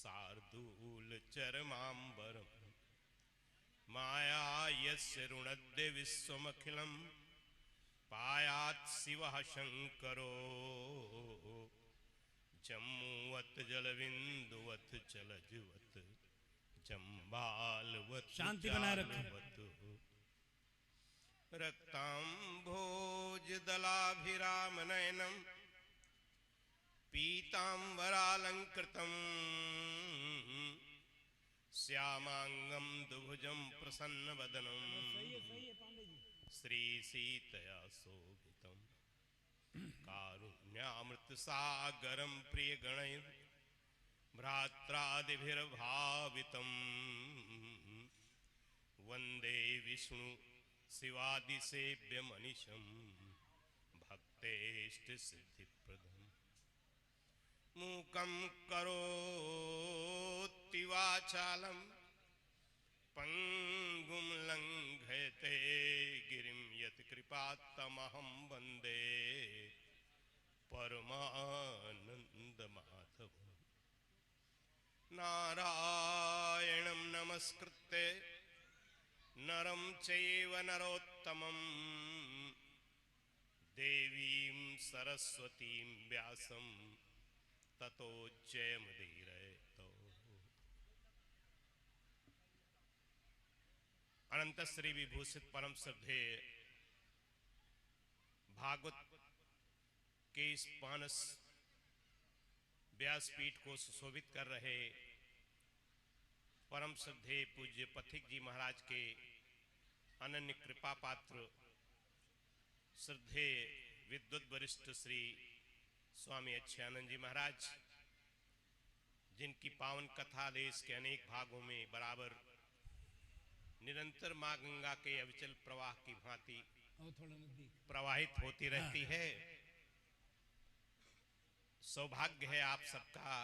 शार्दूल चरमांबरम माया यस्य ऋणद्य विश्वमखिलम पायात् शिवः शंकरो जम्मूवत जलबिंदुवत चलजवत जम्बालवत शांति बनाए रखें। रक्तांभोजदलाभिराम नयनम पीतांबरालंकृतम श्यामांगम दुभुजम प्रसन्नवदनम श्रीसीतया शोभितम कारुण्यामृत सागरम प्रियगणैः भ्रात्रादिभिर्भावितं वंदे विष्णु शिवादिसेव्यमनिशं भक्तेष्टसिद्धिप्रदम् मूकं करोति वाचालं पंगुं लंघयते गिरिं यत्कृपात्तमहं वन्दे परमानन्दमाधवम् नारायणं नमस्कृत्य नरं चैव नरोत्तमं देवीं सरस्वतीं व्यासं ततो जयमुदीरयेत्। अनंत श्री विभूषित परम श्रद्धेय भागवत के इस मानस व्यासपीठ को सुशोभित कर रहे परम श्रद्धेय पूज्य पथिक जी महाराज के अनन्य कृपा पात्र श्रद्धेय विद्वत वरिष्ठ श्री स्वामी अच्छानंद जी महाराज, जिनकी पावन कथा देश के अनेक भागों में बराबर निरंतर मां गंगा के अविचल प्रवाह की भांति प्रवाहित होती रहती है। सौभाग्य है आप सबका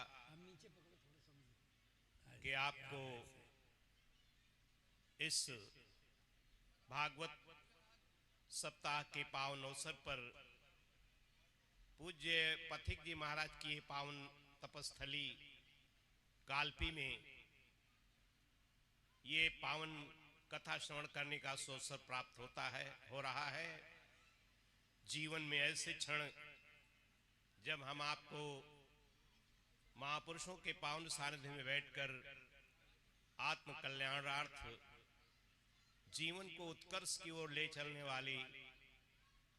कि आपको इस भागवत सप्ताह के पावन अवसर पर पूज्य पथिक जी महाराज की पावन तपस्थली कालपी में ये पावन कथा श्रवण करने का अवसर प्राप्त हो रहा है। जीवन में ऐसे क्षण जब हम आपको महापुरुषों के पावन सानिध्य में बैठकर आत्म कल्याणार्थ जीवन को उत्कर्ष की ओर ले चलने वाली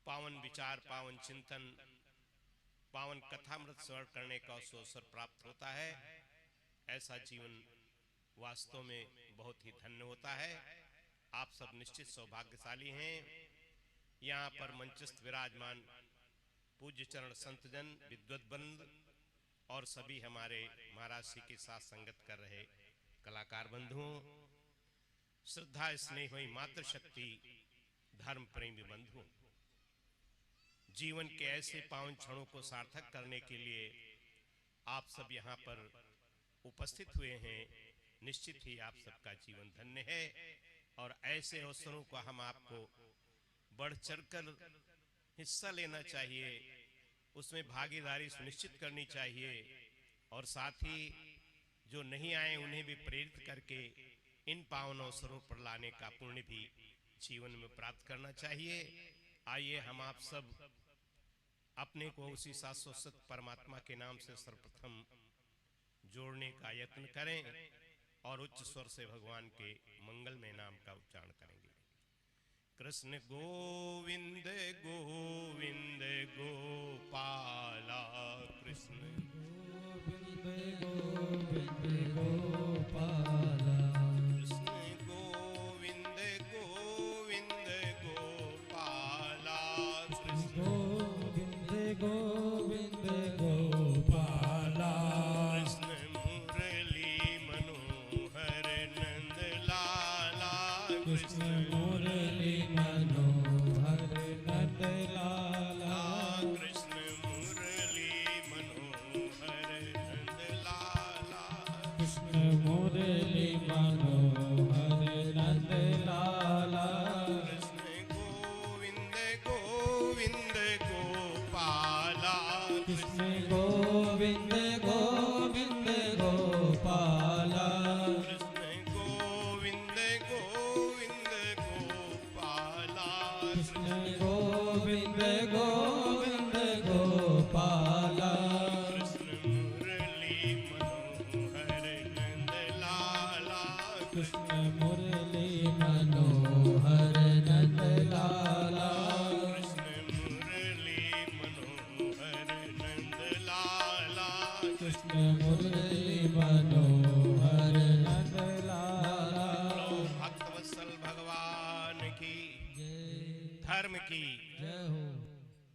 पावन विचार, पावन चिंतन, पावन कथामृत श्रवण करने का अवसर प्राप्त होता है। ऐसा जीवन वास्तव में बहुत ही धन्य होता है। आप सब निश्चित सौभाग्यशाली हैं। यहाँ पर मंचस्थ विराजमान पूज्य चरण संतजन, विद्वत बंद और सभी हमारे महाराज श्री के साथ संगत कर रहे कलाकार बंधुओं, श्रद्धा स्नेह हुई मातृशक्ति धर्म प्रेमी बंधुओं, जीवन के ऐसे पावन क्षणों को सार्थक करने के लिए आप सब यहाँ पर उपस्थित हुए हैं। निश्चित ही आप सबका जीवन धन्य है और ऐसे अवसरों को हम आपको बढ़ चढ़कर हिस्सा लेना चाहिए, उसमें भागीदारी सुनिश्चित करनी चाहिए और साथ ही जो नहीं आए उन्हें भी प्रेरित करके इन पावन अवसरों पर लाने का पुण्य भी जीवन में प्राप्त करना चाहिए। आइए हम आप सब अपने को उसी शाश्वत परमात्मा के नाम से सर्वप्रथम जोड़ने का यत्न करें और उच्च स्वर से भगवान के मंगलमय नाम का उच्चारण करेंगे। कृष्ण गोविंद गोविंद गोपाला, कृष्ण गोविंद गोविंद गोपाला, कृष्ण गोविंद गोविंद गोपाला, कृष्ण गोविंद गोविंद गोपाला, कृष्ण मुरली मनोहर नंद लाला, कृष्ण मुरली मनोहर नंद लाला, कृष्ण मुरली मनोहर नंद लाला, कृष्ण मुरली मनोहर नंद लाला, कृष्ण गोविंद गोविंद गोपाला, कृष्ण गोविंद गोविंद गोपाला, लाला कृष्ण मुरली मनोहर नंद लाला। लो भक्तवत्सल भगवान की जय धर्म की जय हो,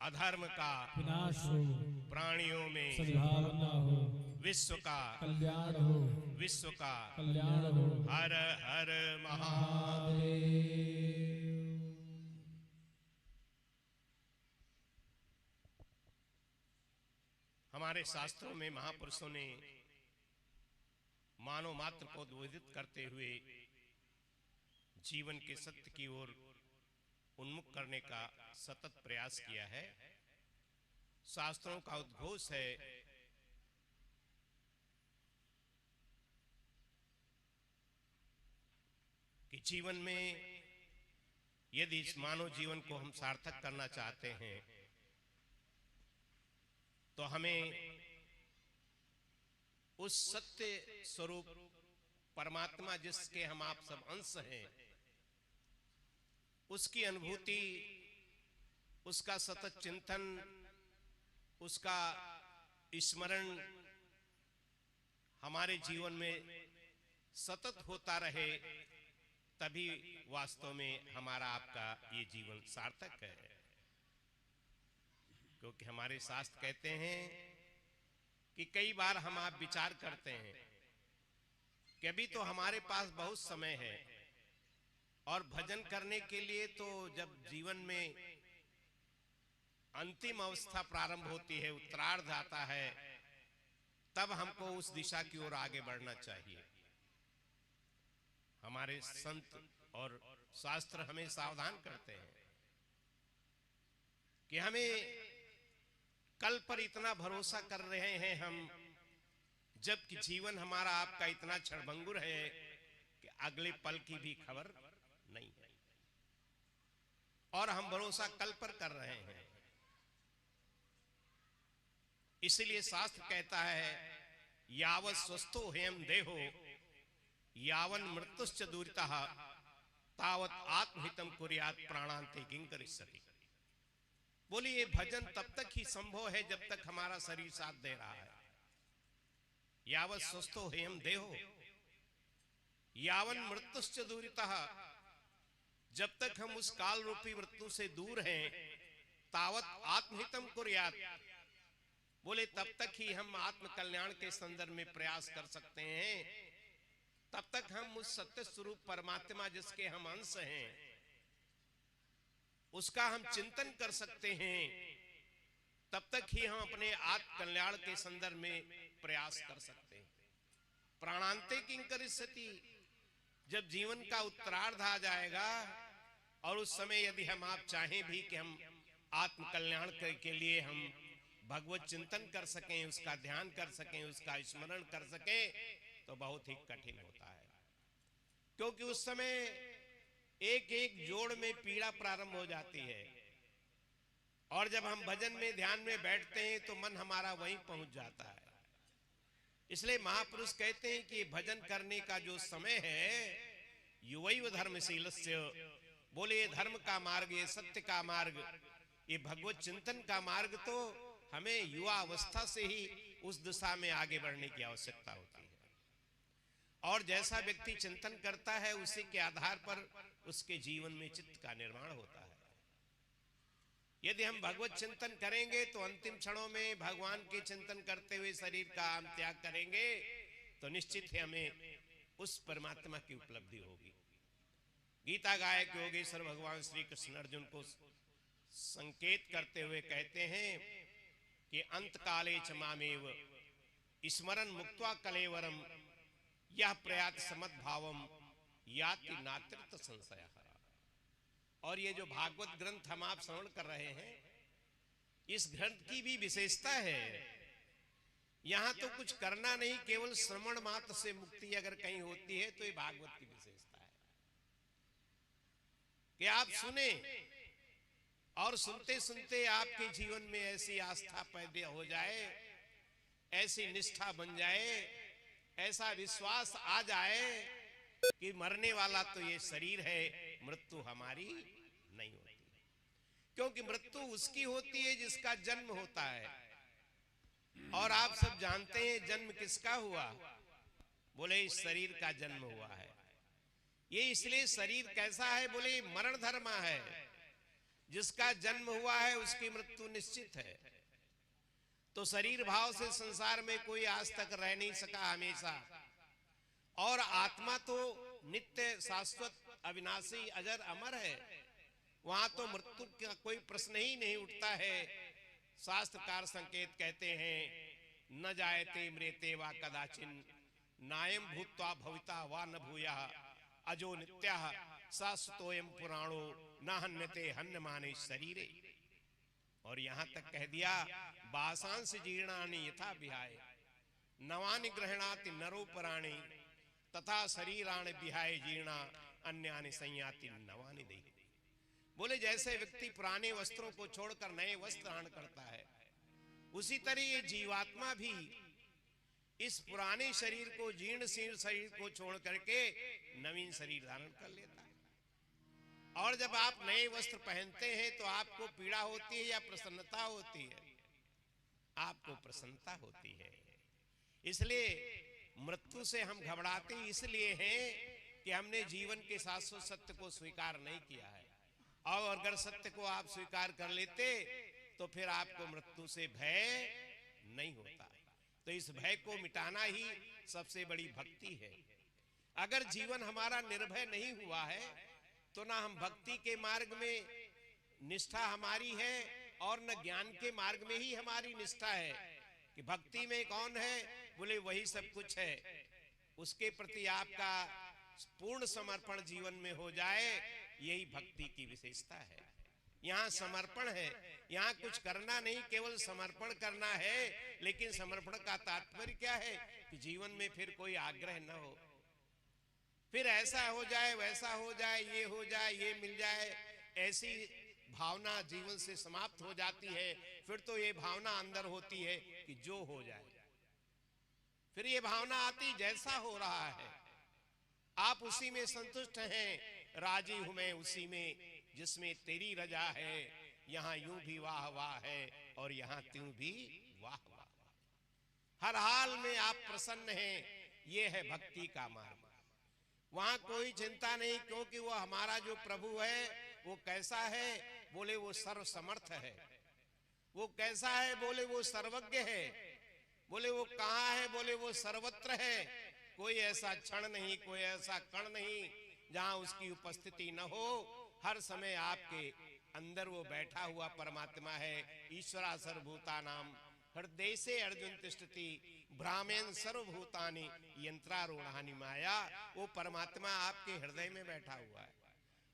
अधर्म का विनाश हो, प्राणियों में सद्भावना हो, विश्व का कल्याण हो, विश्व का कल्याण हो। हर हर महा। महादेव। हमारे शास्त्रों में महापुरुषों ने मानव मात्र को उद्बोधित करते हुए जीवन के सत्य की ओर उन्मुख करने का सतत प्रयास किया है। शास्त्रों का उद्घोष है कि जीवन में यदि इस मानव जीवन को हम सार्थक करना चाहते हैं तो हमें उस सत्य स्वरूप परमात्मा जिसके हम आप सब अंश हैं उसकी अनुभूति, उसका सतत चिंतन, उसका स्मरण हमारे जीवन में सतत होता रहे, तभी वास्तव में हमारा आपका ये जीवन सार्थक है। क्योंकि हमारे शास्त्र कहते हैं कि कई बार हम आप विचार करते हैं कि अभी तो हमारे पास बहुत समय है और भजन करने के लिए तो जब जीवन में अंतिम अवस्था प्रारंभ होती है, उत्तरार्ध आता है, तब हमको उस दिशा की ओर आगे बढ़ना चाहिए। हमारे संत और शास्त्र हमें सावधान करते हैं कि हमें कल पर इतना भरोसा कर रहे हैं हम, जबकि जीवन हमारा आपका इतना क्षणभंगुर है कि अगले पल की भी खबर नहीं है और हम भरोसा कल पर कर रहे हैं। इसलिए शास्त्र कहता है यावत् स्वस्थो हेम देहो यावन मृत्युश्च दूरितः तावत् आत्महितम कुर्यात् प्राणान्ते किंकरिष्यति। बोलिए ये भजन तब तक ही संभव है जब तक हमारा शरीर साथ दे रहा है। यावत् स्वस्थो हेम देहो यावन मृत्युश्च दूरितः, जब तक हम उस काल रूपी मृत्यु से दूर हैं, तावत् आत्महितम कुर्यात्, बोले तब तक ही हम आत्म कल्याण के संदर्भ में प्रयास कर सकते हैं। तब तक हम उस सत्य स्वरूप परमात्मा जिसके हम अंश हैं उसका हम चिंतन कर सकते हैं। तब तक ही हम अपने आत्म कल्याण के संदर्भ में प्रयास कर सकते हैं। प्राणांते किंकरिष्यति, जब जीवन का उत्तरार्ध आ जाएगा और उस समय यदि हम आप चाहें भी कि हम आत्म कल्याण के लिए हम भगवत चिंतन कर सकें, उसका ध्यान कर सकें, उसका स्मरण कर सकें, तो बहुत ही कठिन होता है। क्योंकि उस समय एक एक जोड़ में पीड़ा प्रारंभ हो जाती है और जब हम भजन में ध्यान में बैठते हैं तो मन हमारा वहीं पहुंच जाता है। इसलिए महापुरुष कहते हैं कि भजन करने का जो समय है युवैव धर्मशीलस्य, बोले ये धर्म का मार्ग, ये सत्य का मार्ग, ये भगवत चिंतन का मार्ग तो हमें युवा अवस्था से ही उस दिशा में आगे बढ़ने की आवश्यकता होती है। और जैसा व्यक्ति चिंतन करता है उसी के आधार पर उसके जीवन में चित्त का निर्माण होता है। यदि हम भगवत चिंतन करेंगे तो अंतिम क्षणों में भगवान के चिंतन करते हुए शरीर का हम त्याग करेंगे तो निश्चित ही हमें उस परमात्मा की उपलब्धि होगी। गीता गायक योगेश्वर भगवान श्री कृष्ण अर्जुन को संकेत करते हुए कहते हैं कि अंत काले च मामेव स्मरन् मुक्त्वा कलेवरम यह प्रयात समद्भावम याति नात्रित संशयः। और ये जो भागवत ग्रंथ हम आप श्रवण कर रहे हैं, इस ग्रंथ की भी विशेषता है, यहां तो कुछ करना नहीं, केवल श्रवण मात्र से मुक्ति अगर कहीं होती है तो ये भागवत की विशेषता है कि आप सुने और सुनते सुनते आपके जीवन में ऐसी आस्था पैदा हो जाए, ऐसी निष्ठा बन जाए, ऐसा विश्वास आ जाए कि मरने वाला तो ये शरीर है, मृत्यु हमारी नहीं होती। क्योंकि मृत्यु उसकी होती है जिसका जन्म होता है और आप सब जानते हैं जन्म किसका हुआ? बोले इस शरीर का जन्म हुआ है। ये इसलिए शरीर कैसा है? बोले मरण धर्मा है। जिसका जन्म हुआ है उसकी मृत्यु निश्चित है। तो शरीर भाव से संसार में कोई आज तक रह नहीं सका हमेशा। और आत्मा तो नित्य शाश्वत अविनाशी अजर अमर है। वहां तो मृत्यु का कोई प्रश्न ही नहीं उठता है। शास्त्रकार संकेत कहते हैं न जायते मृते वा कदाचिन नायम भूत्वा भविता वा न भूया अजो नित्यः शाश्वतोयम पुराणो न हन्यते हन्य माने शरीरे। और यहां तक कह दिया बासांस जीर्णानि यथा विहाय नवानि ग्रहणाति नरो पराणि तथा शरीराणि विहाय जीर्णा अन्यानि संयाति नवानि देहि। बोले जैसे व्यक्ति पुराने वस्त्रों को छोड़कर नए वस्त्र धारण करता है, उसी तरह ये जीवात्मा भी इस पुराने शरीर को, जीर्ण शीर्ण शरीर को छोड़ करके नवीन शरीर धारण कर लेता है। और जब आप नए वस्त्र पहनते हैं तो आपको पीड़ा होती है या प्रसन्नता होती है? आपको प्रसन्नता होती है। इसलिए मृत्यु से हम घबराते इसलिए हैं कि हमने जीवन के शाश्वत सत्य को स्वीकार नहीं किया है। और अगर सत्य को आप स्वीकार कर लेते तो फिर आपको मृत्यु से भय नहीं होता। तो इस भय को मिटाना ही सबसे बड़ी भक्ति है। अगर जीवन हमारा निर्भय नहीं हुआ है तो ना हम भक्ति के मार्ग में निष्ठा हमारी है और न ज्ञान के मार्ग में ही हमारी निष्ठा है। कि भक्ति में कौन है? बोले वही सब कुछ है। उसके प्रति आपका पूर्ण समर्पण जीवन में हो जाए, यही भक्ति की विशेषता है। यहाँ समर्पण है, यहाँ कुछ करना नहीं, केवल समर्पण करना है। लेकिन समर्पण का तात्पर्य क्या है? कि जीवन में फिर कोई आग्रह न हो, फिर ऐसा हो जाए, वैसा हो जाए, ये हो जाए, ये मिल जाए, ऐसी भावना जीवन से समाप्त हो जाती है। फिर तो ये भावना अंदर होती है कि जो हो जाए। फिर ये भावना आती जैसा हो रहा है आप उसी में संतुष्ट हैं। राजी हूं मैं उसी में जिसमें तेरी रजा है। यहाँ यूं भी वाह वाह है और यहाँ त्यों भी वाह वाह। हर हाल में आप प्रसन्न हैं, ये है भक्ति का मार्ग। वहां कोई चिंता नहीं, क्योंकि वो हमारा जो प्रभु है वो कैसा है? बोले वो सर्व समर्थ है। वो कैसा है? बोले वो सर्वज्ञ है। बोले वो कहाँ है? बोले वो सर्वत्र है। कोई ऐसा क्षण नहीं, कोई ऐसा कण नहीं जहां उसकी उपस्थिति न हो। हर समय आपके अंदर वो बैठा हुआ परमात्मा है। ईश्वरा सर्वभूतानाम हृदय से अर्जुन तिष्ठति ब्राह्मण सर्वभूतानि यंत्रारूढ़ानि माया। वो परमात्मा आपके हृदय में बैठा हुआ है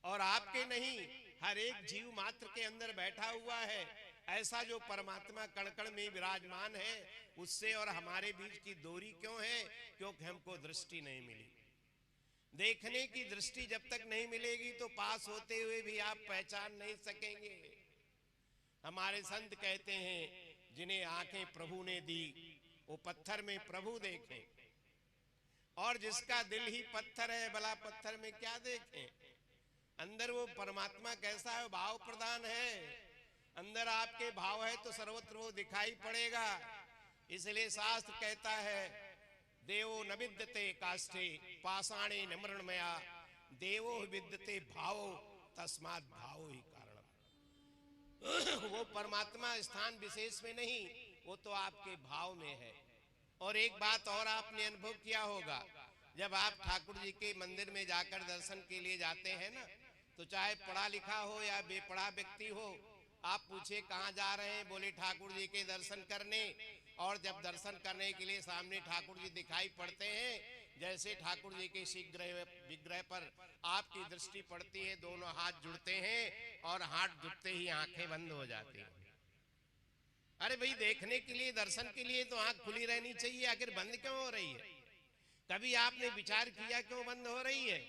और आपके नहीं, हर एक जीव मात्र के अंदर बैठा हुआ है। ऐसा जो परमात्मा कण कण में विराजमान है, उससे और हमारे बीच की दूरी क्यों है? क्योंकि हमको दृष्टि नहीं मिली। देखने की दृष्टि जब तक नहीं मिलेगी तो पास होते हुए भी आप पहचान नहीं सकेंगे। हमारे संत कहते हैं जिन्हें आंखें प्रभु ने दी वो पत्थर में प्रभु देखें, और जिसका दिल ही पत्थर है भला पत्थर में क्या देखें। अंदर वो परमात्मा कैसा है? भाव प्रधान है। अंदर आपके भाव है तो सर्वत्र वो दिखाई पड़ेगा। इसलिए शास्त्र कहता है देवो न विद्यते काष्ठे पाषाणे न मृण्मया देवो विद्यते भावो तस्मात् भावो ही कारण। वो परमात्मा स्थान विशेष में नहीं, वो तो आपके भाव में है। और एक बात और आपने अनुभव किया होगा, जब आप ठाकुर जी के मंदिर में जाकर दर्शन के लिए जाते हैं ना, तो चाहे पढ़ा लिखा हो या बेपढ़ा व्यक्ति हो, आप पूछे कहाँ जा रहे हैं? बोले ठाकुर जी के दर्शन करने। और जब दर्शन करने के लिए सामने ठाकुर जी दिखाई पड़ते हैं, जैसे ठाकुर जी के विग्रह पर आपकी दृष्टि पड़ती है, दोनों हाथ जुड़ते हैं और हाथ जुड़ते ही आंखें बंद हो जाती हैं। अरे भाई, देखने के लिए, दर्शन के लिए तो आंख खुली रहनी चाहिए, आखिर बंद क्यों हो रही है? कभी आपने विचार किया क्यों बंद हो रही है?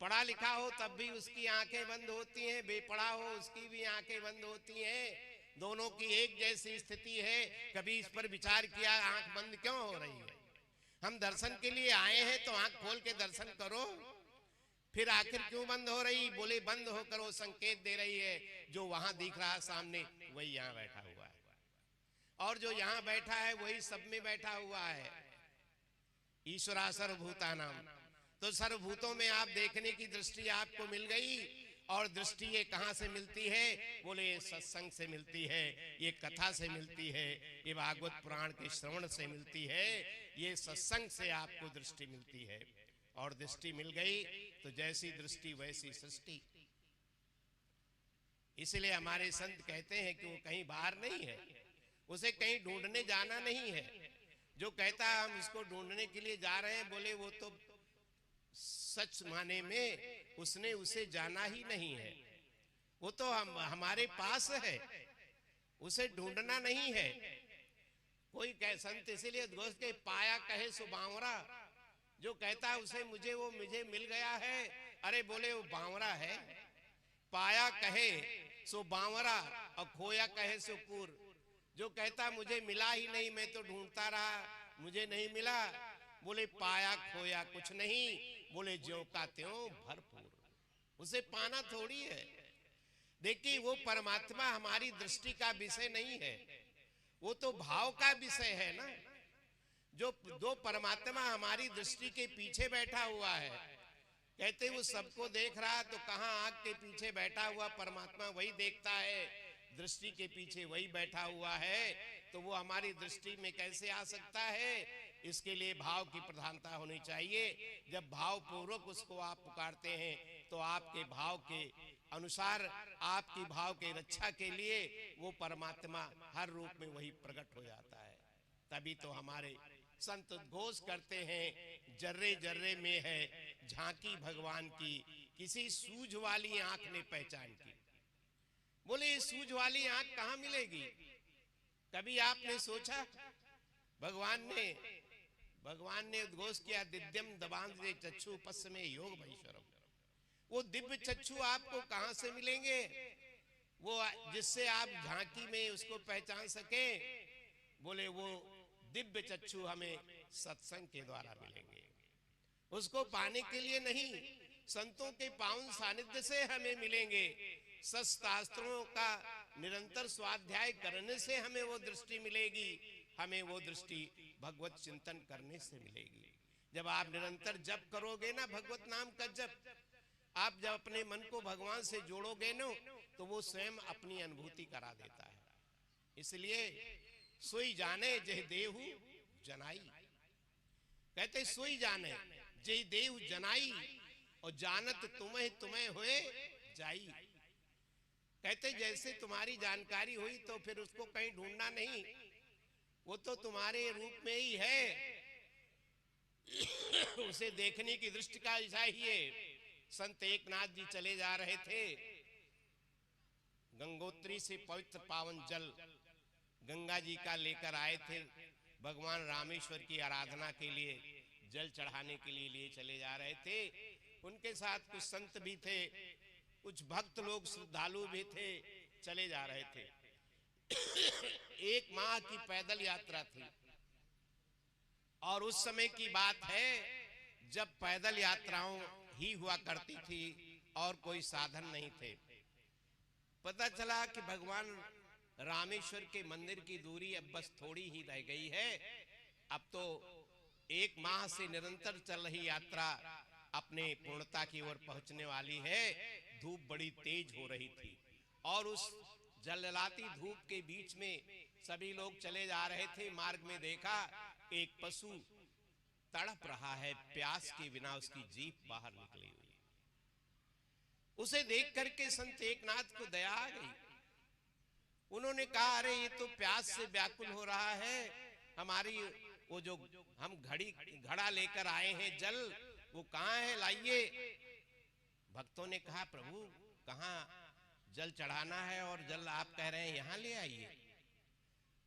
पढ़ा लिखा हो तब भी उसकी आंखें बंद होती हैं, बेपढ़ा हो उसकी भी आंखें बंद होती हैं। दोनों की एक जैसी स्थिति है। कभी इस पर विचार किया आंख बंद क्यों हो रही है? हम दर्शन के लिए आए हैं तो आंख खोल के दर्शन करो, फिर आखिर क्यों बंद हो रही? बोले बंद होकर वो संकेत दे रही है जो वहां दिख रहा सामने वही यहाँ बैठा हुआ है। और जो यहां बैठा है वही सब में बैठा हुआ है। ईश्वरा सर्वभूतानाम, तो सर्वभूतों में आप देखने की दृष्टि आपको मिल गई। और दृष्टि ये कहां से मिलती है? बोले ये सत्संग से मिलती है, ये कथा से मिलती है, ये भागवत पुराण के श्रवण से मिलती है, ये सत्संग से आपको दृष्टि मिलती है। और दृष्टि मिल गई तो जैसी दृष्टि वैसी सृष्टि। इसलिए हमारे संत कहते हैं कि वो कहीं बाहर नहीं है, उसे कहीं ढूंढने जाना नहीं है। जो कहता है हम इसको ढूंढने के लिए जा रहे हैं, बोले वो तो सच माने में उसने उसे जाना ही नहीं है। वो तो हमारे पास है, उसे ढूंढना नहीं है। कोई कह संत इसीलिए घोष के पाया कहे सो बावरा, जो कहता है उसे मुझे मिल गया है। अरे बोले वो बावरा है। पाया कहे सो बावरा और खोया कहे सो कूर। जो कहता मुझे मिला ही नहीं, मैं तो ढूंढता रहा, मुझे नहीं मिला। बोले पाया खोया कुछ नहीं, बोले ज्यों का त्यों भरपूर। उसे पाना थोड़ी है। देखिए वो परमात्मा हमारी दृष्टि का विषय नहीं है, वो तो भाव का विषय है ना। जो परमात्मा हमारी दृष्टि के पीछे बैठा हुआ है, कहते वो सबको देख रहा, तो कहां आग के पीछे बैठा हुआ परमात्मा वही देखता है, दृष्टि के पीछे वही बैठा हुआ है। तो वो हमारी दृष्टि में कैसे आ सकता है? इसके लिए भाव की प्रधानता होनी चाहिए। जब भाव पूर्वक उसको आप पुकारते हैं तो आपके भाव के अनुसार, आपकी भाव के रक्षा के लिए वो परमात्मा हर रूप में वही प्रकट हो जाता है। तभी तो हमारे संत उद्घोष करते हैं, जर्रे जर्रे में है झांकी भगवान की, किसी सूझ वाली आंख ने पहचान की। बोले ये सूझ वाली आंख कहां मिलेगी? कभी आपने सोचा? भगवान ने उद्घोष किया, दिव्यम दबांधे चक्षु पश्चिमे योग भैश्वरम। वो दिव्य चक्षु आपको कहां से मिलेंगे? वो जिससे आप झांकी में उसको पहचान सके। बोले वो दिव्य चक्षु हमें सत्संग के द्वारा मिलेंगे। उसको पाने के लिए नहीं, संतों के पावन सानिध्य से हमें मिलेंगे। शास्त्रों का निरंतर स्वाध्याय करने से हमें वो दृष्टि मिलेगी। हमें वो दृष्टि भगवत चिंतन करने से मिलेगी। जब आप निरंतर जप करोगे ना, भगवत नाम का जप, आप जब अपने मन को भगवान से जोड़ोगे ना, तो वो स्वयं अपनी अनुभूति करा देता है। इसलिए सोई जाने जय देहु जनाई, कहते सोई जाने जय देहु जनाई, और जानत तुम्हें होए जाई। कहते जैसे तुम्हारी जानकारी हुई तो फिर उसको कहीं ढूंढना नहीं, वो तो तुम्हारे रूप में ही है। उसे देखने की दृष्टि का ऐसा ही है। संत एकनाथ जी चले जा रहे थे, गंगोत्री से पवित्र पावन जल गंगा जी का लेकर आए थे। भगवान रामेश्वर की आराधना के लिए जल चढ़ाने के लिए चले जा रहे थे। उनके साथ कुछ संत भी थे, कुछ भक्त लोग श्रद्धालु भी थे, चले जा रहे थे। 1 माह की पैदल यात्रा थी। और उस समय की बात है जब पैदल यात्राओं ही हुआ करती थी और कोई साधन नहीं थे। पता चला कि भगवान रामेश्वर के मंदिर की दूरी अब बस थोड़ी ही रह गई है। अब तो 1 माह से निरंतर चल रही यात्रा अपने पूर्णता की ओर पहुंचने वाली है। धूप बड़ी तेज हो रही थी और उस जलजलाती धूप के बीच में सभी लोग चले जा रहे थे। मार्ग में देखा एक पशु तड़प रहा है, प्यास के बिना उसकी जीभ बाहर निकली हुई। उसे देख करके संत एकनाथ को दया आ गई। उन्होंने कहा अरे ये तो प्यास से व्याकुल हो रहा है, हमारी वो जो हम घड़ा लेकर आए हैं जल, वो कहाँ है, लाइए। भक्तों ने कहा प्रभु कहाँ जल चढ़ाना है और जल आप कह रहे हैं यहाँ ले आइए।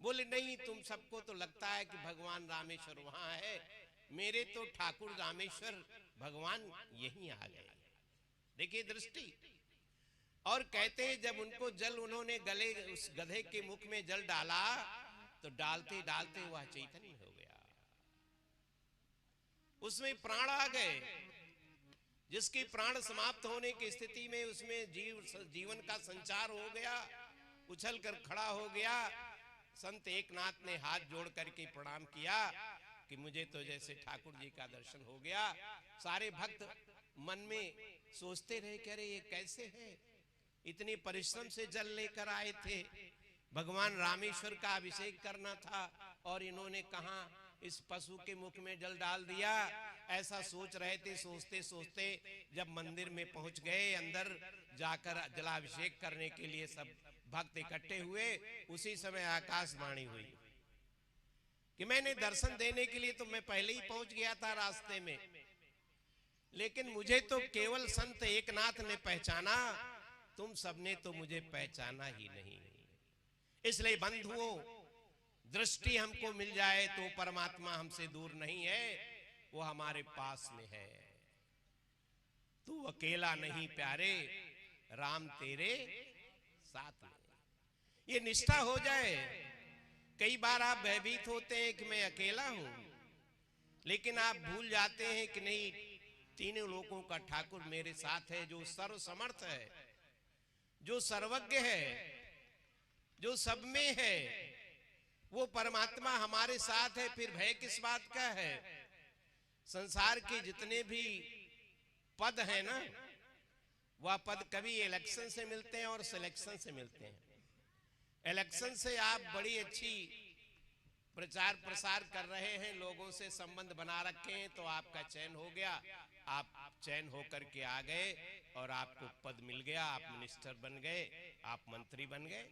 बोले नहीं, तुम सबको तो लगता है कि भगवान रामेश्वर वहां है, मेरे तो ठाकुर रामेश्वर भगवान यहीं आ गए। देखिए दृष्टि। और कहते हैं जब उनको जल उन्होंने गले उस गधे के मुख में जल डाला तो डालते डालते वह चैतन्य हो गया, उसमें प्राण आ गए। जिसके प्राण समाप्त होने की स्थिति में उसमें जीवन का संचार हो गया, उछल कर खड़ा हो गया, संत एकनाथ ने हाथ जोड़ करके प्रणाम किया कि मुझे तो जैसे ठाकुर जी का दर्शन हो गया। सारे भक्त मन में सोचते रहे कि अरे ये कैसे है, इतनी परिश्रम से जल लेकर आए थे, भगवान रामेश्वर का अभिषेक करना था और इन्होंने कहा इस पशु के मुख में जल डाल दिया। ऐसा सोच रहे थे। सोचते सोचते जब मंदिर में पहुंच गए, अंदर जाकर जलाभिषेक करने के लिए सब भक्त इकट्ठे हुए, उसी समय आकाशवाणी हुई कि मैंने दर्शन देने के लिए तो मैं पहले ही पहुंच गया था रास्ते में, लेकिन मुझे तो केवल संत एकनाथ ने पहचाना, तुम सबने तो मुझे पहचाना ही नहीं। इसलिए बंधुओं, दृष्टि हमको मिल जाए तो परमात्मा हमसे दूर नहीं है, वो हमारे पास में है। तू अकेला नहीं प्यारे, राम तेरे साथ में। ये निष्ठा हो जाए। कई बार आप भयभीत होते हैं कि मैं अकेला हूं, लेकिन आप भूल जाते हैं कि नहीं, तीनों लोगों का ठाकुर मेरे साथ है, जो सर्व समर्थ है, जो सर्वज्ञ है, जो सब में है, वो परमात्मा हमारे साथ है। फिर भय किस बात का है? संसार के जितने भी पद हैं ना, वह पद कभी इलेक्शन से मिलते हैं और सिलेक्शन से मिलते हैं। इलेक्शन से आप बड़ी अच्छी प्रचार प्रसार कर रहे हैं, लोगों से संबंध बना रखे हैं, तो आपका चयन हो गया, आप चयन होकर के आ गए और आपको पद मिल गया, आप मिनिस्टर बन गए, आप मंत्री बन गए।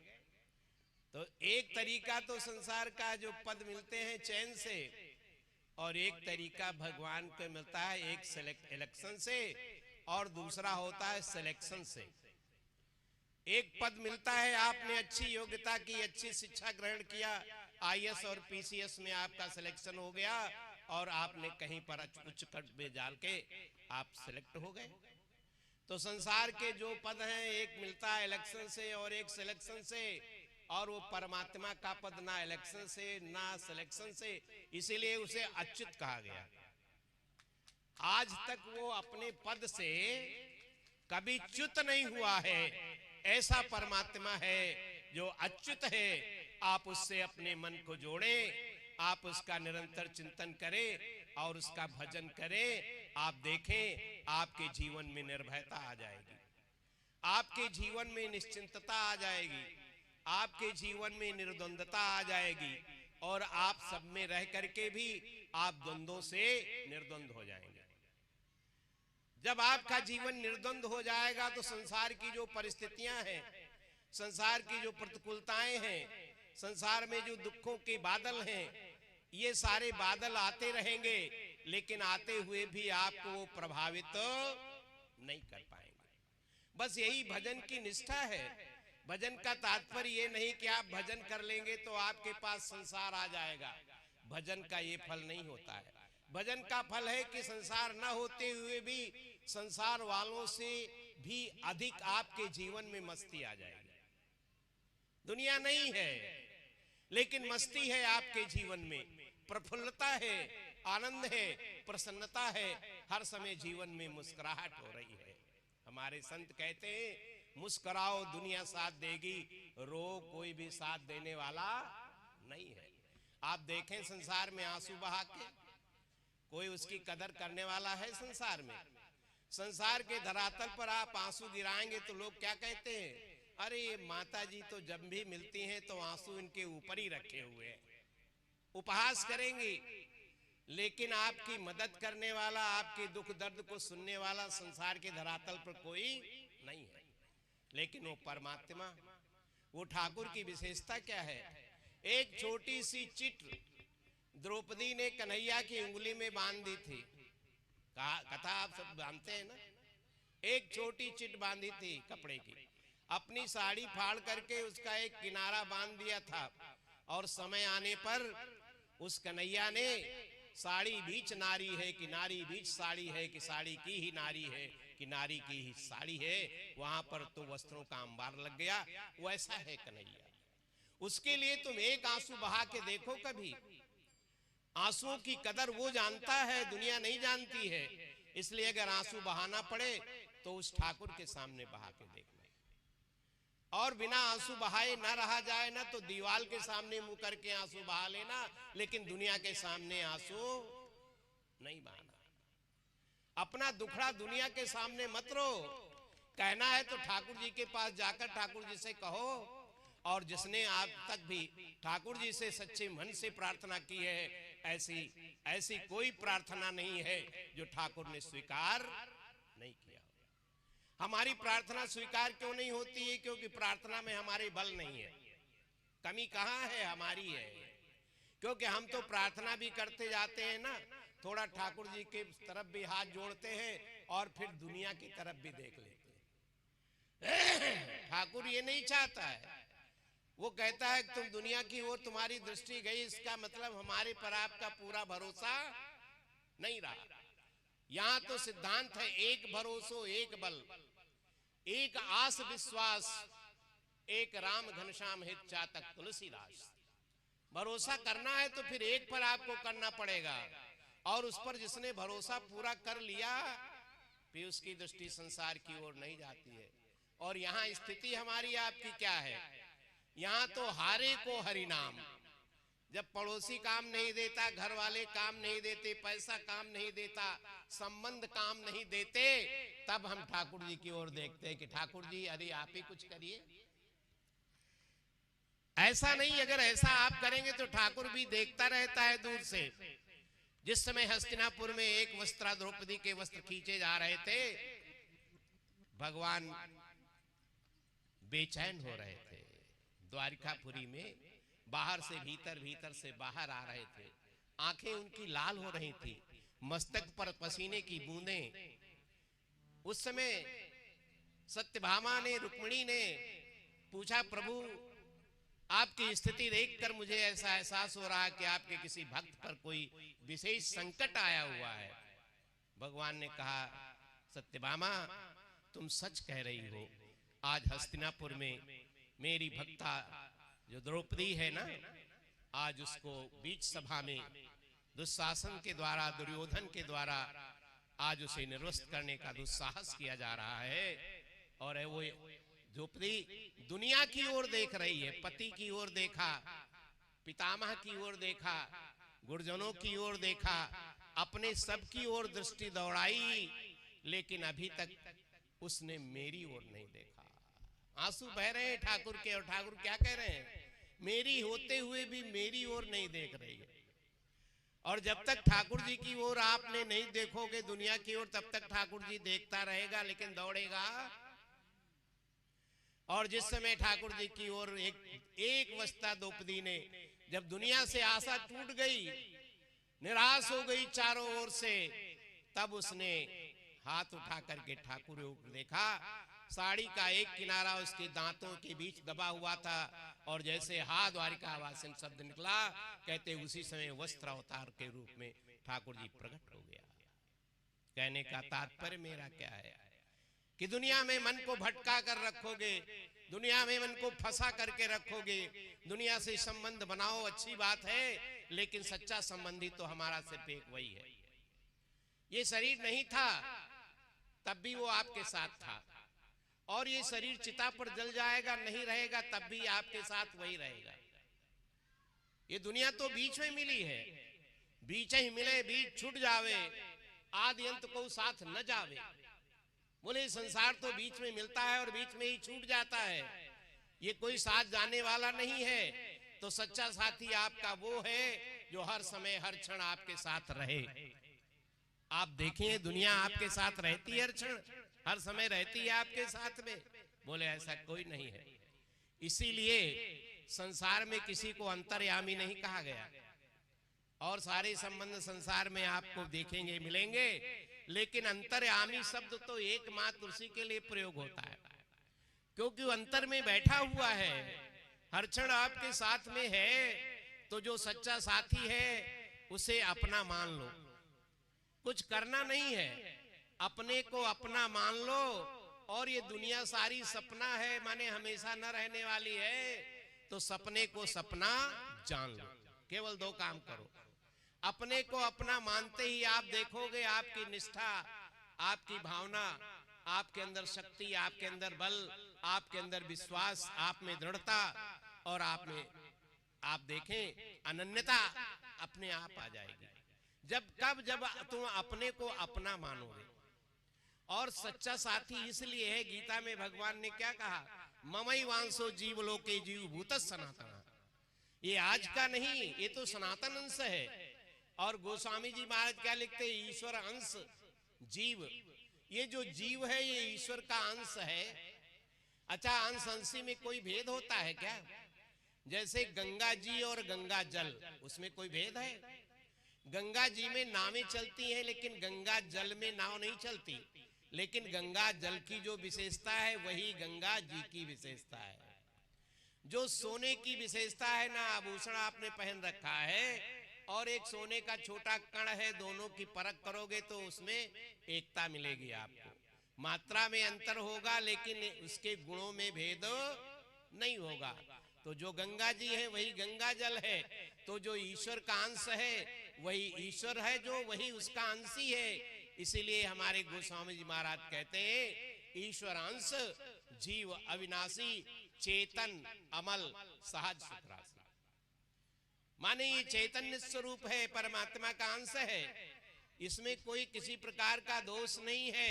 तो एक तरीका तो संसार का जो पद मिलते हैं चयन से, और एक तरीका भगवान को मिलता है एक इलेक्शन से, और दूसरा होता है सिलेक्शन से। एक पद मिलता है, आपने अच्छी योग्यता की, अच्छी शिक्षा ग्रहण किया, आईएएस और पीसीएस में आपका सिलेक्शन हो गया और आपने कहीं पर उच्च कट में डाल के आप सिलेक्ट हो गए। तो संसार के जो पद हैं, एक मिलता है इलेक्शन से और एक सिलेक्शन से, और वो परमात्मा का पद ना इलेक्शन से ना सिलेक्शन से, इसीलिए उसे अच्युत कहा गया। आज तक वो अपने पद से कभी च्युत नहीं हुआ है। ऐसा परमात्मा है जो अच्युत है। आप उससे अपने मन को जोड़ें, आप उसका निरंतर चिंतन करें और उसका भजन करें। आप देखें आपके जीवन में निर्भयता आ जाएगी, आपके जीवन में निश्चिंतता आ जाएगी, आपके जीवन में निर्द्वंदता आ जाएगी, और आप सब में रह करके भी आप द्वंद्वों से निर्द्वंद हो जाएंगे। जब आपका जीवन निर्द्वंद हो जाएगा तो संसार की जो परिस्थितियां हैं, संसार की जो प्रतिकूलताएं हैं, संसार में जो दुखों के बादल हैं, ये सारे बादल आते रहेंगे, लेकिन आते हुए भी आपको वो प्रभावित नहीं कर पाएंगे। बस यही भजन की निष्ठा है। भजन का तात्पर्य ये नहीं कि आप भजन कर लेंगे तो आपके पास संसार आ जाएगा। भजन का ये फल नहीं होता है। भजन का फल है कि संसार न होते हुए भी संसार वालों से भी अधिक आपके जीवन में मस्ती आ जाएगी। दुनिया नहीं है, लेकिन मस्ती है आपके जीवन में, प्रफुल्लता है, आनंद है, प्रसन्नता है, हर समय जीवन में मुस्कुराहट हो रही है। हमारे संत कहते हैं, मुस्कुराओ दुनिया साथ देगी, रो कोई भी साथ देने वाला नहीं है। आप देखें संसार में आंसू बहा के कोई उसकी कदर करने वाला है? संसार में, संसार के धरातल पर आप आंसू गिराएंगे तो लोग क्या कहते हैं? अरे ये माता जी तो जब भी मिलती हैं तो आंसू इनके ऊपर ही रखे हुए हैं, उपहास करेंगी। लेकिन आपकी मदद करने वाला, आपके दुख दर्द को सुनने वाला संसार के धरातल पर कोई नहीं है। लेकिन वो परमात्मा, वो ठाकुर की विशेषता क्या है? एक छोटी सी चिट द्रौपदी ने कन्हैया की उंगली में बांध दी थी। कथा आप सब जानते हैं ना। एक छोटी चिट बांधी थी कपड़े की, अपनी साड़ी फाड़ करके उसका एक किनारा बांध दिया था, और समय आने पर उस कन्हैया ने साड़ी बीच नारी है कि नारी बीच साड़ी है कि साड़ी की ही नारी है कि नारी की ही साड़ी है, वहां पर तो वस्त्रों का अंबार लग गया। वैसा है कन्हैया। उसके लिए तुम एक आंसू बहा के देखो कभी। आंसुओं की कदर वो जानता है, दुनिया नहीं जानती है। इसलिए अगर आंसू बहाना पड़े तो उस ठाकुर के सामने बहा के देखना। और बिना आंसू बहाए ना रहा जाए ना, तो दीवार के सामने मुंह करके आंसू बहा लेना, लेकिन दुनिया के सामने आंसू नहीं बहाना। अपना दुखड़ा दुनिया के सामने मत रो। कहना है तो ठाकुर जी के पास जाकर ठाकुर जी से कहो। और जिसने आज तक भी ठाकुर जी से सच्चे मन से प्रार्थना की है, ऐसी कोई प्रार्थना नहीं है जो ठाकुर ने स्वीकार नहीं किया। हमारी प्रार्थना स्वीकार क्यों नहीं होती है? क्योंकि प्रार्थना में हमारे बल नहीं है। कमी कहाँ है? हमारी है। क्योंकि हम तो प्रार्थना भी करते जाते हैं ना, थोड़ा ठाकुर जी के तरफ भी हाथ जोड़ते हैं और फिर दुनिया की तरफ भी देख लेते हैं। ठाकुर ये नहीं चाहता है। वो कहता है तुम दुनिया की ओर तुम्हारी दृष्टि गई, इसका मतलब हमारे पर आपका पूरा भरोसा नहीं रहा। यहां तो सिद्धांत है एक भरोसो एक बल, एक आस विश्वास, एक राम घनश्याम हित चातक तुलसीदास। भरोसा करना है तो फिर एक पर आपको करना पड़ेगा, और उस पर जिसने भरोसा पूरा कर लिया फिर उसकी दृष्टि संसार की ओर नहीं जाती है। और यहाँ स्थिति हमारी आपकी क्या है? यहाँ तो हारे को हरि नाम। जब पड़ोसी काम नहीं देता, घर वाले काम नहीं देते, पैसा काम नहीं देता, संबंध काम नहीं देते, तब हम ठाकुर जी की ओर देखते हैं कि ठाकुर जी अरे आप ही कुछ करिए। ऐसा नहीं, अगर ऐसा आप करेंगे तो ठाकुर भी देखता रहता है दूर से। जिस समय हस्तिनापुर में एक वस्त्रा द्रौपदी के वस्त्र खींचे जा रहे थे, भगवान बेचैन हो रहे थे। द्वारिकापुरी में बाहर से भीतर, भीतर से बाहर आ रहे थे। आंखें उनकी लाल हो रही थी, मस्तक पर पसीने की बूंदें। उस समय सत्यभामा ने, रुक्मिणी ने पूछा, प्रभु आपकी स्थिति देखकर मुझे ऐसा एहसास हो रहा है कि आपके किसी भक्त पर कोई विशेष संकट आया हुआ है। भगवान ने कहा, सत्यभामा तुम सच कह रही हो। आज हस्तिनापुर में मेरी भक्ता जो द्रौपदी है ना, आज उसको बीच सभा में दुशासन के द्वारा, दुर्योधन के द्वारा आज उसे निर्वस्त करने का दुस्साहस किया जा रहा है। और वो द्रौपदी दुनिया की ओर देख रही है। पति की ओर देखा, पितामह की ओर देखा, गुरुजनों की ओर देखा, अपने सब की ओर दृष्टि दौड़ाई, लेकिन अभी तक उसने मेरी ओर नहीं देखा। आंसू बह रहे हैं ठाकुर के, और ठाकुर क्या कह रहे हैं? मेरी होते हुए भी मेरी ओर नहीं देख रही है। और जब तक ठाकुर जी की ओर आपने नहीं देखोगे दुनिया की ओर, तब तक ठाकुर जी देखता रहेगा लेकिन दौड़ेगा। और जिस समय ठाकुर जी की ओर एक वस्ता द्रौपदी ने, जब दुनिया से आशा टूट गई, निराश हो गई चारों ओर से, तब उसने हाथ उठा करके ठाकुर को देखा। साड़ी का एक किनारा उसके दांतों के बीच दबा हुआ था, और जैसे हा द्वारिकावासिन शब्द निकला, कहते उसी समय वस्त्र अवतार के रूप में ठाकुर जी प्रकट हो गया। कहने का तात्पर्य मेरा क्या है कि दुनिया में मन को भटका कर रखोगे, दुनिया में मन को फंसा करके रखोगे, दुनिया से संबंध बनाओ, अच्छी बात है, लेकिन सच्चा संबंधी तो हमारा सिर्फ एक वही है। ये शरीर नहीं था तब भी वो आपके साथ था, और ये शरीर चिता पर जल जाएगा, नहीं रहेगा, तब भी आपके साथ वही रहेगा। ये दुनिया तो बीच में मिली है, बीच ही मिले बीच छूट जावे, आदि अंत को साथ न जावे। बोले संसार तो बीच में मिलता है और बीच में ही छूट जाता है, ये कोई साथ जाने वाला नहीं है। तो सच्चा साथी आपका वो है जो हर समय हर क्षण आपके साथ रहे। आप देखिए दुनिया आपके साथ रहती है, हर क्षण हर समय रहती है आपके साथ में। बोले ऐसा कोई नहीं है। इसीलिए संसार में किसी को अंतर्यामी नहीं कहा गया, और सारे संबंध संसार में आपको देखेंगे मिलेंगे, लेकिन अंतर्यामी शब्द तो एकमात्र उसी के लिए प्रयोग होता है, क्योंकि वो अंतर में बैठा हुआ है, हर क्षण आपके साथ में है। तो जो सच्चा साथी है उसे अपना मान लो, कुछ करना नहीं है, अपने को अपना मान लो। और ये दुनिया सारी सपना है, माने हमेशा न रहने वाली है, तो सपने को सपना जान लो। केवल दो काम करो, अपने को अपना मानते ही आप देखोगे आपकी निष्ठा, आपकी भावना, आपके अंदर शक्ति, आपके अंदर बल, आपके अंदर विश्वास, आप में दृढ़ता और आप में आप देखें अनन्यता अपने आप आ जाएगी। जब तुम अपने को अपना मानोगे। और सच्चा साथी इसलिए है, गीता में भगवान ने क्या कहा, ममई वांसो जीव लोके जीव भूत सनातन। ये आज का नहीं, ये तो सनातन अंश है। और गोस्वामी जी महाराज क्या लिखते हैं, ईश्वर अंश जीव। ये जो जीव है ये ईश्वर का अंश है। अच्छा, अंश अंशी में कोई भेद होता है क्या? जैसे गंगा जी और गंगा जल, उसमें कोई भेद है? गंगा जी में नावें चलती हैं, लेकिन गंगा जल में नाव नहीं चलती। लेकिन गंगा जल की जो विशेषता है वही गंगा जी की विशेषता है। जो सोने की विशेषता है ना, आभूषण आपने पहन रखा है और एक सोने का छोटा कण है, दोनों की परख करोगे तो उसमें एकता मिलेगी आपको। मात्रा में अंतर होगा लेकिन उसके गुणों में भेद नहीं होगा। तो जो गंगा जी है वही गंगा जल है, तो जो ईश्वर का अंश है वही ईश्वर है, जो वही उसका अंश ही है। इसीलिए हमारे गोस्वामी जी महाराज कहते हैं, ईश्वर अंश जीव अविनाशी चेतन अमल सहज सुख राशि। माने ये चैतन्य स्वरूप है, परमात्मा का अंश है, इसमें कोई किसी प्रकार का दोष नहीं है,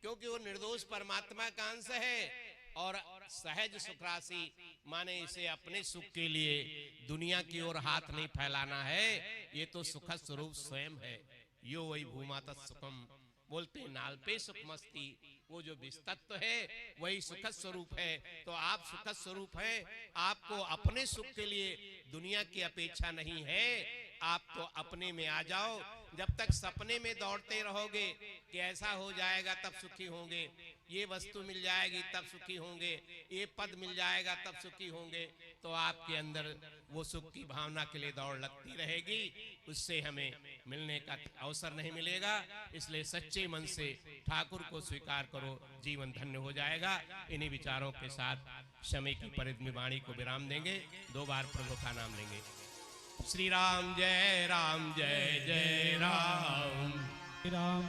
क्योंकि वो निर्दोष परमात्मा का अंश है। और सहज सुख राशि माने इसे अपने सुख के लिए दुनिया की ओर हाथ नहीं फैलाना है, ये तो सुखद स्वरूप स्वयं है। यो वही भूमाता सुखम बोलते हैं, नाल पे सुख मस्ती, वो जो विस्तत्व है वही सुखद स्वरूप है। तो आप सुखद स्वरूप है, आपको अपने सुख के लिए दुनिया की अपेक्षा नहीं है। आप तो अपने में आ जाओ। जब तक सपने में दौड़ते रहोगे कि ऐसा हो जाएगा तब सुखी होंगे, ये वस्तु मिल जाएगी तब सुखी होंगे, ये पद मिल जाएगा तब सुखी होंगे, तो आपके अंदर वो सुख की भावना के लिए दौड़ लगती रहेगी, उससे हमें मिलने का अवसर नहीं मिलेगा। इसलिए सच्चे मन से ठाकुर को स्वीकार करो, जीवन धन्य हो जाएगा। इन्हीं विचारों के साथ समय की परिधि वाणी को विराम देंगे। 2 बार प्रभु का नाम लेंगे। श्री राम जय जय राम।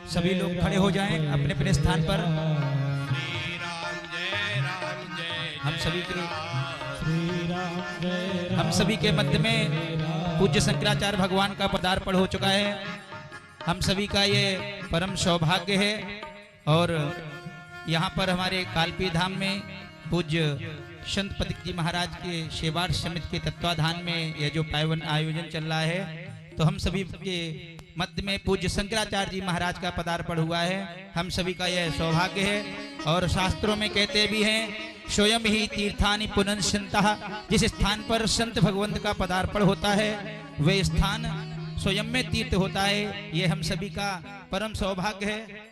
सभी लोग खड़े हो जाएं अपने अपने स्थान पर। श्री राम जय हम सभी के मध्य में पूज्य शंकराचार्य भगवान का पदार्पण हो चुका है। हम सभी का ये परम सौभाग्य है। और यहाँ पर हमारे कालपी धाम में पूज्य संत पथिक जी महाराज के सेवार्थ समिति के तत्वाधान में यह जो पावन आयोजन चल रहा है, तो हम सभी के मध्य में पूज्य शंकराचार्य जी महाराज का पदार्पण हुआ है। हम सभी का यह सौभाग्य है। और शास्त्रों में कहते भी हैं, स्वयं ही तीर्थानि पुनश्यन्तः, जिस स्थान पर संत भगवंत का पदार्पण होता है वह स्थान स्वयं में तीर्थ होता है। ये हम सभी का परम सौभाग्य है।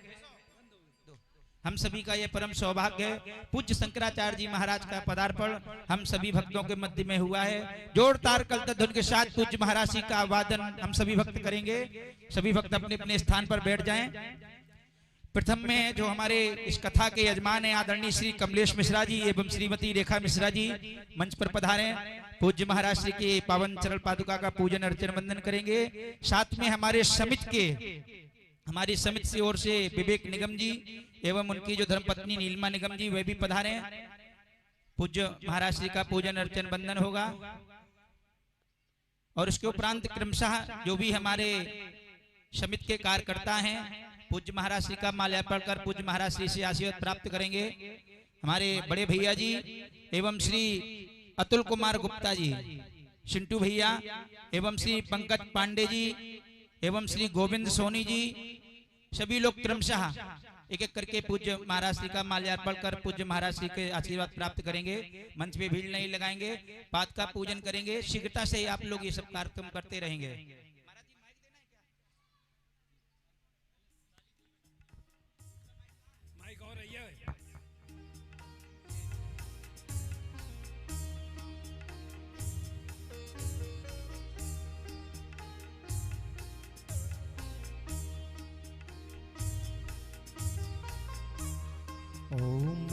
हम सभी का ये परम सौभाग्य है। पूज्य शंकराचार्य जी महाराज का पदार्पण हम सभी भक्तों के मध्य में हुआ है। जोरदार कलता धुन के साथ पूज्य महाराज जी का वादन हम सभी भक्त करेंगे। सभी भक्त अपने अपने स्थान पर बैठ जाएं। प्रथम में जो हमारे इस कथा के यजमान हैं आदरणीय श्री कमलेश मिश्रा जी एवं श्रीमती रेखा मिश्रा जी मंच पर पधारे। पूज्य महाराज श्री के पावन चरण पादुका का पूजन अर्चन वंदन करेंगे। साथ में हमारी समिति की ओर से विवेक निगम जी एवं उनकी जो धर्मपत्नी नीलिमा निगम जी वे भी पधारे। पूज्य महाराज श्री का पूजन अर्चन वंदन होगा। और इसके उपरांत क्रमशः जो भी हमारे समिति के कार्यकर्ता हैं पूज्य महाराज श्री का माल्यार्पण कर पूज्य महाराज श्री से आशीर्वाद प्राप्त करेंगे। हमारे बड़े भैया जी एवं श्री अतुल कुमार गुप्ता जी, चिंटू भैया एवं श्री पंकज पांडे जी एवं श्री गोविंद सोनी जी, सभी लोग क्रमशः एक एक करके पूज्य महाराज श्री का माल्यार्पण कर पूज्य महाराज श्री के आशीर्वाद प्राप्त करेंगे। मंच पे भीड़ नहीं लगाएंगे, पाद का पूजन करेंगे। शीघ्रता से आप लोग ये सब कार्यक्रम करते रहेंगे। ओम